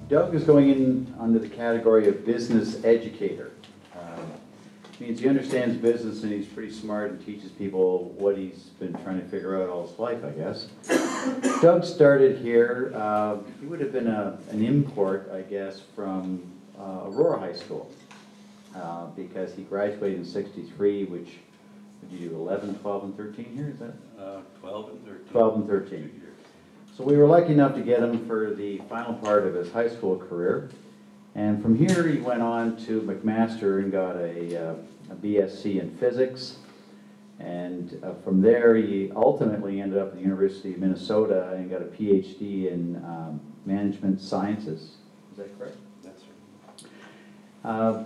Doug is going in under the category of business educator. Means he understands business and he's pretty smart and teaches people what he's been trying to figure out all his life, I guess. Doug started here, he would have been an import, I guess, from Aurora High School, because he graduated in '63, which, did you do 11, 12, and 13 here, is that? 12 and 13. 12 and 13. So we were lucky enough to get him for the final part of his high school career. And from here he went on to McMaster and got a BSc in physics. And from there he ultimately ended up at the University of Minnesota and got a PhD in management sciences. Is that correct? That's right.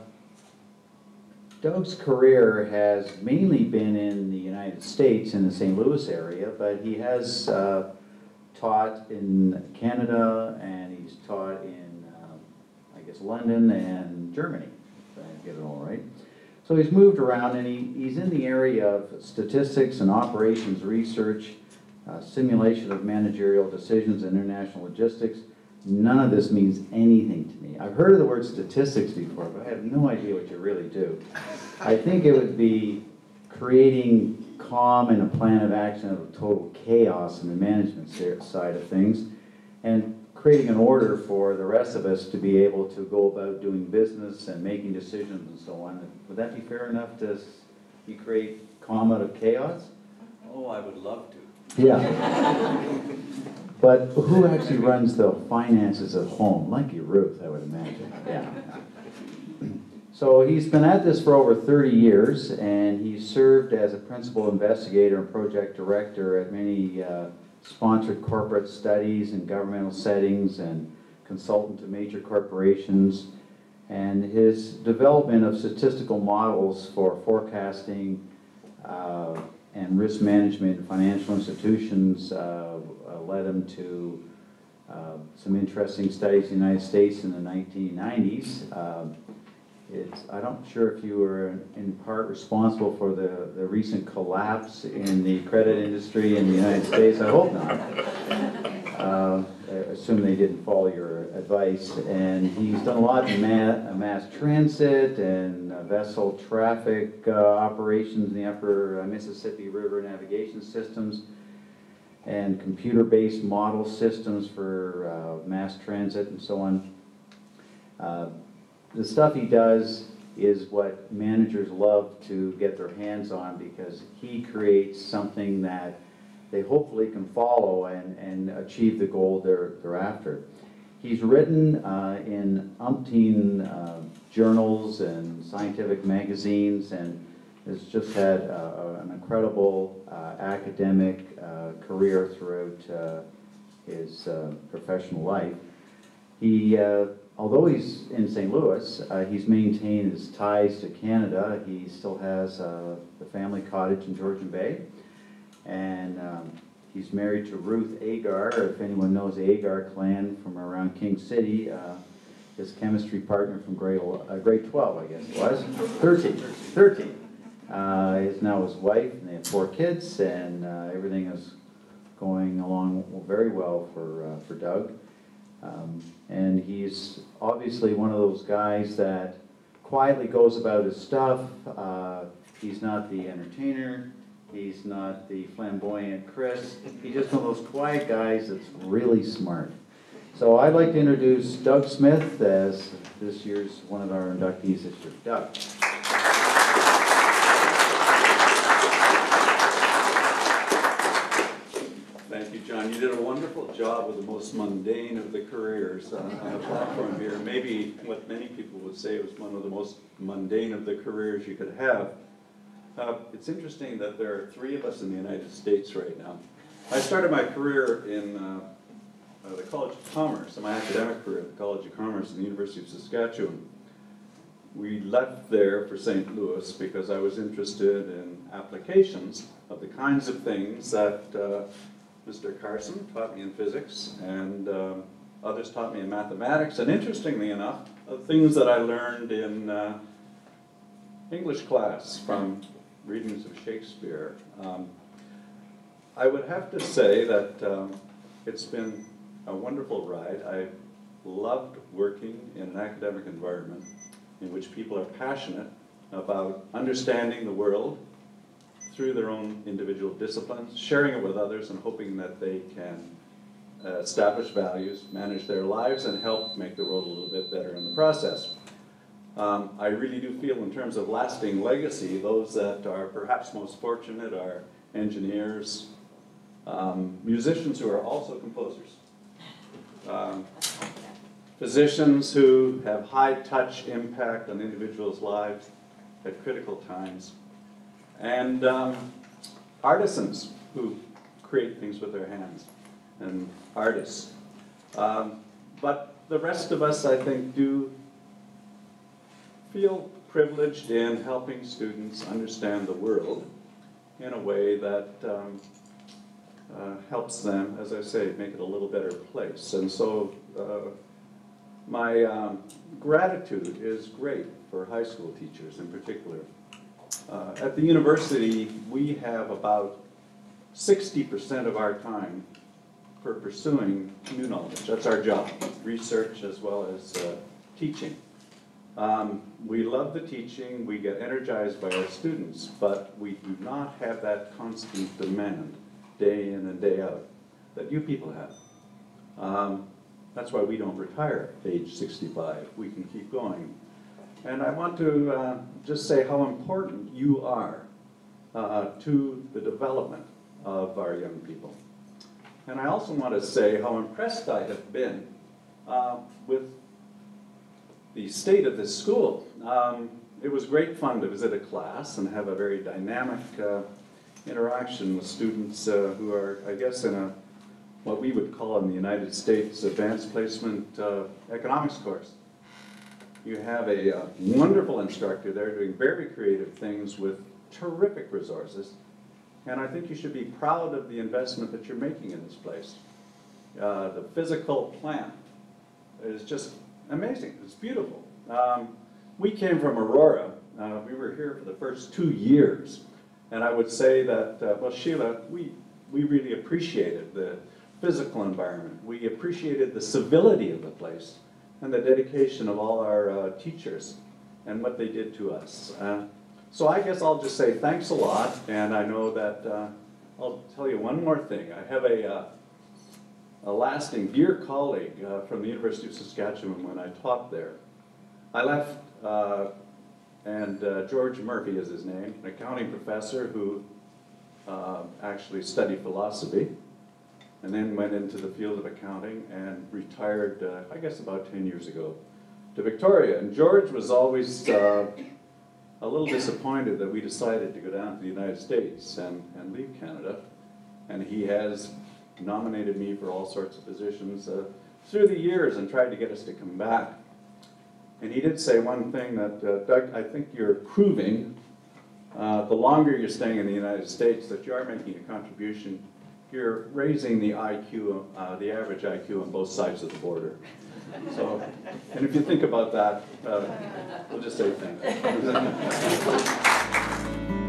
Doug's career has mainly been in the United States, in the St. Louis area, but he has taught in Canada and he's taught in, I guess, London and Germany, if I get it all right. So he's moved around and he's in the area of statistics and operations research, simulation of managerial decisions, and international logistics. None of this means anything to me. I've heard of the word statistics before, but I have no idea what you really do. I think it would be creating calm and a plan of action of total chaos in the management side of things, and creating an order for the rest of us to be able to go about doing business and making decisions and so on. Would that be fair enough to you create calm out of chaos? Oh, I would love to. Yeah. But who actually runs the finances at home? Lucky Ruth, I would imagine. Yeah. So he's been at this for over 30 years, and he's served as a principal investigator and project director at many sponsored corporate studies in governmental settings and consultant to major corporations. And his development of statistical models for forecasting and risk management in financial institutions led him to some interesting studies in the United States in the 1990s. I'm not sure if you were in part responsible for the recent collapse in the credit industry in the United States. I hope not. I assume they didn't follow your advice. And he's done a lot in mass transit and vessel traffic operations in the upper Mississippi River navigation systems, and computer-based model systems for mass transit and so on. The stuff he does is what managers love to get their hands on, because he creates something that they hopefully can follow and achieve the goal they're after. He's written in umpteen journals and scientific magazines, and has just had an incredible academic career throughout his professional life. He, although he's in St. Louis, he's maintained his ties to Canada. He still has the family cottage in Georgian Bay, and he's married to Ruth Agar. If anyone knows the Agar clan from around King City, his chemistry partner from grade 12, I guess it was, 13. Is now his wife, and they have 4 kids, and everything is going along very well for Doug. And he's obviously one of those guys that quietly goes about his stuff. He's not the entertainer. He's not the flamboyant Chris. He's just one of those quiet guys that's really smart. So I'd like to introduce Doug Smith as this year's one of our inductees this year. Doug. Thank you, John. You did a wonderful job with the most mundane of the careers on the platform here. Maybe what many people would say was one of the most mundane of the careers you could have. It's interesting that there are 3 of us in the United States right now. I started my career in the College of Commerce, my academic career at the College of Commerce at the University of Saskatchewan. We left there for St. Louis because I was interested in applications of the kinds of things that Mr. Carson taught me in physics, and others taught me in mathematics, and interestingly enough, things that I learned in English class from readings of Shakespeare. I would have to say that it's been a wonderful ride. I loved working in an academic environment in which people are passionate about understanding the world through their own individual disciplines, sharing it with others, and hoping that they can establish values, manage their lives, and help make the world a little bit better in the process. I really do feel, in terms of lasting legacy, those that are perhaps most fortunate are engineers, musicians who are also composers, physicians who have high-touch impact on individuals' lives at critical times, and artisans who create things with their hands, and artists. But the rest of us, I think, do feel privileged in helping students understand the world in a way that helps them, as I say, make it a little better place. And so my gratitude is great for high school teachers in particular. At the university, we have about 60% of our time for pursuing new knowledge. That's our job, research as well as teaching. We love the teaching, we get energized by our students, but we do not have that constant demand, day in and day out, that you people have. That's why we don't retire at age 65. We can keep going. And I want to just say how important you are to the development of our young people. And I also want to say how impressed I have been with the state of this school. It was great fun to visit a class and have a very dynamic interaction with students who are, I guess, in a what we would call in the United States advanced placement economics course. You have a wonderful instructor there doing very creative things with terrific resources, and I think you should be proud of the investment that you're making in this place. The physical plant is just amazing. It's beautiful. We came from Aurora. We were here for the first 2 years, and I would say that, well, Sheila, we really appreciated the physical environment. We appreciated the civility of the place and the dedication of all our teachers and what they did to us. So I guess I'll just say thanks a lot, and I know that I'll tell you one more thing. I have a lasting dear colleague from the University of Saskatchewan when I taught there. I left, and George Murphy is his name, an accounting professor who actually studied philosophy, and then went into the field of accounting and retired, I guess about 10 years ago, to Victoria. And George was always a little disappointed that we decided to go down to the United States and leave Canada. And he has nominated me for all sorts of positions through the years and tried to get us to come back. And he did say one thing that, Doug, I think you're proving, the longer you're staying in the United States, that you are making a contribution. You're raising the IQ, the average IQ on both sides of the border. So, and if you think about that, we'll just say thank you.